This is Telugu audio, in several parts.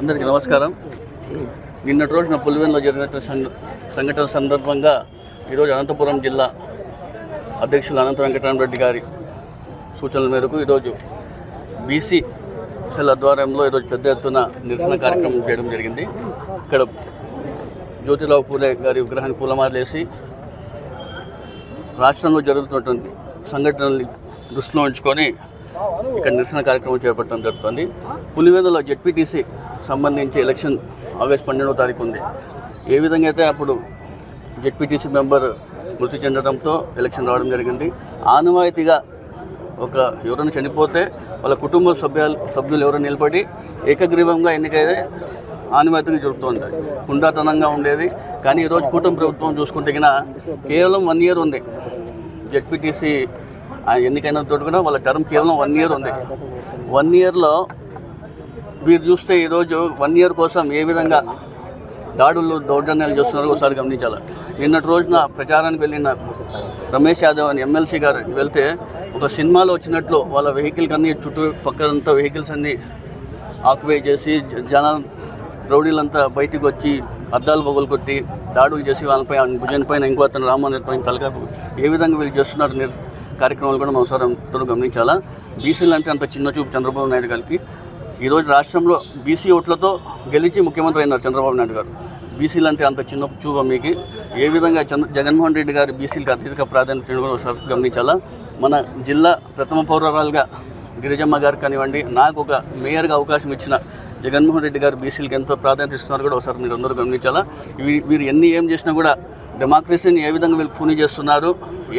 అందరికీ నమస్కారం. నిన్నటి రోజున పులివెందులో జరిగిన సంఘటన సందర్భంగా ఈరోజు అనంతపురం జిల్లా అధ్యక్షులు అనంత వెంకటరామరెడ్డి గారి సూచనల మేరకు ఈరోజు బీసీ సెల్ ఆధ్వర్యంలో ఈరోజు పెద్ద ఎత్తున నిరసన కార్యక్రమం చేయడం జరిగింది. ఇక్కడ జ్యోతిరావు పూలే గారి విగ్రహాన్ని పూలమాలేసి రాష్ట్రంలో జరుగుతున్నటువంటి సంఘటనల్ని దృష్టిలో ఉంచుకొని ఇక్కడ నిరసన కార్యక్రమం చేపట్టడం జరుగుతుంది. పులివెందులో జెడ్పీటీసీ సంబంధించి ఎలక్షన్ ఆగస్టు 12వ తారీఖు ఉంది. ఏ విధంగా అయితే అప్పుడు జెడ్పీటీసీ మెంబర్ మృతి చెందడంతో ఎలక్షన్ రావడం జరిగింది. ఆనవాయితీగా ఎవరైనా చనిపోతే వాళ్ళ కుటుంబ సభ్యులు ఎవరైనా నిలబడి ఏకగ్రీవంగా ఎన్నికైతే ఆనవాయితీగా జరుగుతూ ఉంటాయి. హుందాతనంగా ఉండేది. కానీ ఈరోజు కూటమి ప్రభుత్వం చూసుకుంటే కేవలం 1 ఇయర్ ఉంది. జెడ్పీటీసీ ఎన్నికైన తోటి కూడా వాళ్ళ టర్మ్ కేవలం 1 ఇయర్ ఉంది. 1 ఇయర్లో మీరు చూస్తే ఈరోజు 1 ఇయర్ కోసం ఏ విధంగా దాడులు దౌర్జన్యాలు చేస్తున్నారో ఒకసారి గమనించాలి. నిన్నటి రోజున ప్రచారానికి వెళ్ళిన రమేష్ యాదవ్ అని ఎమ్మెల్సీ గారు వెళ్తే ఒక సినిమాలో వచ్చినట్లు వాళ్ళ వెహికల్కి అన్నీ చుట్టుపక్కలంతా వెహికల్స్ అన్నీ ఆక్యుపై చేసి రౌడీలంతా బయటికి వచ్చి అద్దాలు పగులు కొట్టి దాడులు చేసి వాళ్ళపై భుజన్ పైన ఇంకో అతను రామన్ పైన తలకాపు ఏ విధంగా వీళ్ళు చేస్తున్నారు కార్యక్రమాలు కూడా మనం ఒకసారి అందరూ గమనించాలా. బీసీలు అంటే అంత చిన్న చూపు చంద్రబాబు నాయుడు గారికి. ఈరోజు రాష్ట్రంలో బీసీ ఓట్లతో గెలిచి ముఖ్యమంత్రి అయినారు చంద్రబాబు నాయుడు గారు. బీసీలు అంటే అంత చిన్న చూపు మీకు ఏ విధంగా జగన్మోహన్ రెడ్డి గారు బీసీలకు అత్యధిక ప్రాధాన్యత కూడా ఒకసారి గమనించాలా. మన జిల్లా ప్రథమ పౌరురాలుగా గిరిజమ్మ గారు కానివ్వండి, నాకు ఒక మేయర్గా అవకాశం ఇచ్చిన జగన్మోహన్ రెడ్డి గారు బీసీలకు ఎంతో ప్రాధాన్యత ఇస్తున్నారు కూడా ఒకసారి మీరు అందరూ గమనించాలా. వీరు ఏం చేసినా కూడా డెమోక్రసీని ఏ విధంగా వీళ్ళు ఖూనీ చేస్తున్నారు,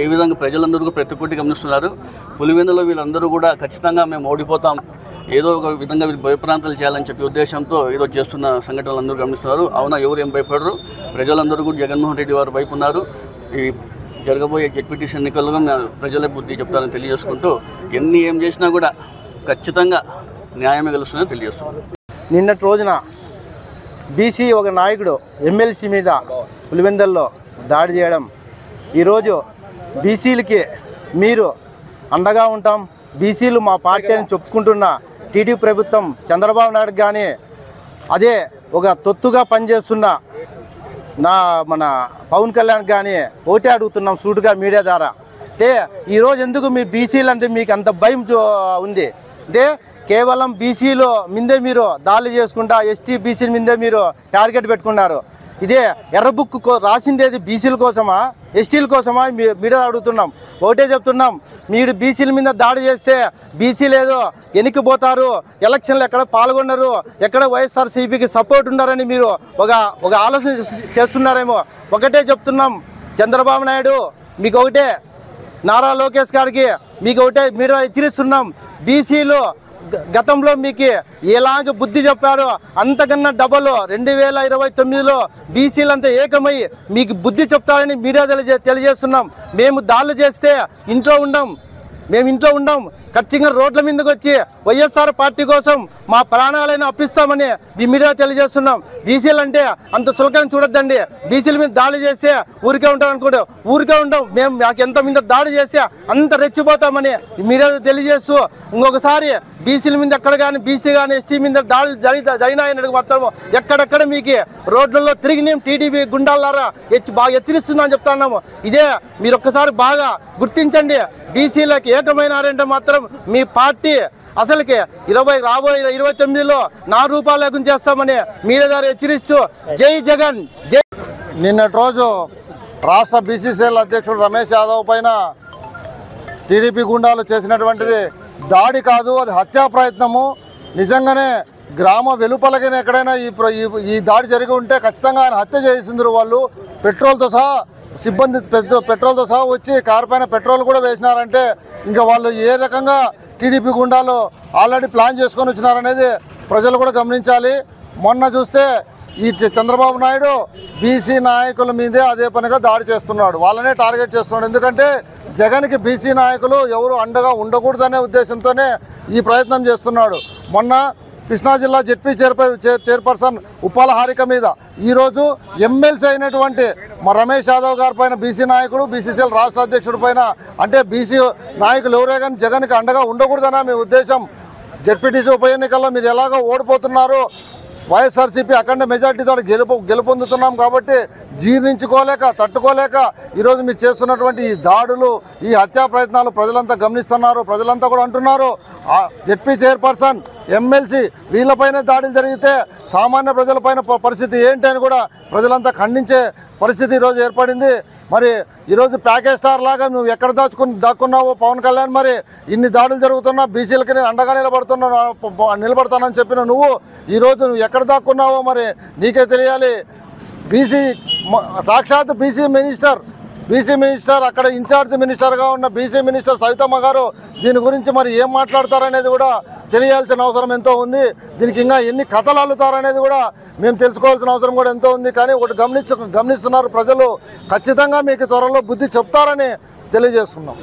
ఏ విధంగా ప్రజలందరూ ప్రతి ఒక్కటి గమనిస్తున్నారు. పులివెందులో వీళ్ళందరూ కూడా ఖచ్చితంగా మేము ఓడిపోతాం, ఏదో ఒక విధంగా వీళ్ళు భయప్రాంతాలు చేయాలని చెప్పి ఉద్దేశంతో ఈరోజు చేస్తున్న సంఘటనలు అందరూ గమనిస్తున్నారు. అవునా, ఎవరు ఏం భయపడరు. ప్రజలందరూ కూడా జగన్మోహన్ రెడ్డి వారు వైపు ఉన్నారు. ఈ జరగబోయే జెడ్పీటీసీ ఎన్నికల్లో ప్రజలే బుద్ధి చెప్తారని తెలియజేసుకుంటూ ఏం చేసినా కూడా ఖచ్చితంగా న్యాయమే గెలుస్తుందని తెలియజేస్తున్నారు. నిన్నటి రోజున బీసీ ఒక నాయకుడు ఎమ్మెల్సీ మీద పులివెందుల్లో దాడి చేయడం, ఈరోజు బీసీలకి మీరు అండగా ఉంటాం, బీసీలు మా పార్టీ అని చెప్పుకుంటున్న టీడీపీ ప్రభుత్వం చంద్రబాబు నాయుడు కానీ అదే ఒక తొత్తుగా పనిచేస్తున్న మన పవన్ కళ్యాణ్ కానీ ఒకటే అడుగుతున్నాం సూటుగా మీడియా ద్వారా. ఈరోజు ఎందుకు మీ బీసీలు అంటే మీకు అంత భయం ఉంది? కేవలం బీసీలో మిందే మీరు దాడులు చేసుకుంటా ఎస్టీ బీసీల మిందే మీరు టార్గెట్ పెట్టుకున్నారు. ఇదే ఎర్ర బుక్ రాసిండేది బీసీల కోసమా ఎస్టీల కోసమా మీడియా అడుగుతున్నాం. ఒకటే చెప్తున్నాం, మీరు బీసీల మీద దాడి చేస్తే బీసీలు ఏదో వెనక్కిపోతారు, ఎలక్షన్లు ఎక్కడ పాల్గొన్నారు, ఎక్కడ వైఎస్ఆర్సీపీకి సపోర్ట్ ఉన్నారని మీరు ఒక ఆలోచన చేస్తున్నారేమో. ఒకటే చెప్తున్నాం, చంద్రబాబు నాయుడు మీకు ఒకటే, నారా లోకేష్ గారికి మీకు ఒకటే మీడియా హెచ్చరిస్తున్నాం, బీసీలు గతంలో మీకు ఎలాగ బుద్ధి చెప్పారో అంతకన్నా డబల్ 2029లో బీసీలంతా ఏకమై మీకు బుద్ధి చెప్తారని మీడియా తెలియజేస్తున్నాం. మేము దాడులు చేస్తే మేము ఇంట్లో ఉండం, ఖచ్చితంగా రోడ్ల మీదకి వచ్చి వైఎస్ఆర్ పార్టీ కోసం మా ప్రాణాలను అర్పిస్తామని మీ మీడియా తెలియజేస్తున్నాం. బీసీలు అంటే అంత సులకం చూడొద్దండి. బీసీల మీద దాడి చేస్తే ఊరికే ఉంటాం అనుకుంటే ఊరికే ఉండం, మేము మాకు ఎంత మీద దాడి చేస్తే అంత రెచ్చిపోతామని మీడియా తెలియజేస్తూ ఇంకొకసారి బీసీల మీద ఎక్కడ కానీ బీసీ కానీ ఎస్టీ మీద దాడులు జరిగినాయని మాత్రం ఎక్కడెక్కడ మీకు రోడ్లలో తిరిగి మేము టీడీపీ గుండాలారా బాగా హెచ్చరిస్తున్నామని చెప్తున్నాము. ఇదే మీరు ఒక్కసారి బాగా గుర్తించండి. బీసీలకు ఏకమైనారంటే మాత్రం మీ పార్టీ అసలుకి రాబోయే 29లో ₹4 లేకుండా చేస్తామని మీడియా ద్వారా హెచ్చరిస్తూ జై జగన్ జై. నిన్నటి రోజు రాష్ట్ర బీసీసీఎల్ అధ్యక్షుడు రమేష్ యాదవ్ పైన టీడీపీ గుండాలు చేసినటువంటిది దాడి కాదు, అది హత్యా ప్రయత్నము. నిజంగానే గ్రామ వెలుపలకి ఎక్కడైనా ఈ దాడి జరిగి ఉంటే ఖచ్చితంగా ఆయన హత్య చేసిందరు. వాళ్ళు పెట్రోల్తో సహా సిబ్బంది పెట్రోల్తో సహా వచ్చి కారు పైన పెట్రోల్ కూడా వేసినారంటే ఇంకా వాళ్ళు ఏ రకంగా టీడీపీ గుండాలు ఆల్రెడీ ప్లాన్ చేసుకొని వచ్చినారనేది ప్రజలు కూడా గమనించాలి. మొన్న చూస్తే ఈ చంద్రబాబు నాయుడు బీసీ నాయకుల మీదే అదే పనిగా దాడి చేస్తున్నాడు, వాళ్ళనే టార్గెట్ చేస్తున్నాడు. ఎందుకంటే జగన్కి బీసీ నాయకులు ఎవరు అండగా ఉండకూడదనే ఉద్దేశంతోనే ఈ ప్రయత్నం చేస్తున్నాడు. మొన్న కృష్ణా జిల్లా జెడ్పీ చైర్పర్సన్ ఉప్పాల హారిక మీద ఈరోజు ఎమ్మెల్సీ అయినటువంటి రమేష్ యాదవ్ గారి పైన బీసీ నాయకుడు బీసీసీఎల్ రాష్ట్ర అధ్యక్షుడి పైన అంటే బీసీ నాయకులు ఎవరే కానీ జగన్కి అండగా ఉండకూడదనా మీ ఉద్దేశం? జెడ్పీటీసీ ఉప ఎన్నికల్లో మీరు ఎలాగో ఓడిపోతున్నారు, వైఎస్ఆర్సీపీ అఖండ మెజార్టీతో గెలుపొందుతున్నాం కాబట్టి జీర్ణించుకోలేక తట్టుకోలేక ఈరోజు మీరు చేస్తున్నటువంటి ఈ దాడులు, ఈ హత్యా ప్రయత్నాలు ప్రజలంతా గమనిస్తున్నారు. ప్రజలంతా కూడా అంటున్నారు జెడ్పీ చైర్పర్సన్, ఎమ్మెల్సీ వీళ్ళపైన దాడులు జరిగితే సామాన్య ప్రజలపైన పరిస్థితి ఏంటి అని కూడా ప్రజలంతా ఖండించే పరిస్థితి ఈరోజు ఏర్పడింది. మరి ఈరోజు ప్యాకేజ్ స్టార్ లాగా నువ్వు ఎక్కడ దాక్కున్నావో పవన్ కళ్యాణ్, మరి ఇన్ని దాడులు జరుగుతున్నా బీసీలకి నేను అండగా నిలబడతానని చెప్పిన నువ్వు ఈరోజు నువ్వు ఎక్కడ దాక్కున్నావో మరి నీకే తెలియాలి. సాక్షాత్ బీసీ మినిస్టర్ అక్కడ ఇన్ఛార్జ్ మినిస్టర్గా ఉన్న బీసీ మినిస్టర్ సవితమ్మ గారు దీని గురించి మరి ఏం మాట్లాడతారనేది కూడా తెలియాల్సిన అవసరం ఎంతో ఉంది. దీనికి ఇంకా ఎన్ని కథలు అల్లుతారనేది కూడా మేము తెలుసుకోవాల్సిన అవసరం కూడా ఎంతో ఉంది. కానీ ఒకటి గమనిస్తున్నారు ప్రజలు, ఖచ్చితంగా మీకు త్వరలో బుద్ధి చెప్తారని తెలియజేస్తున్నాం.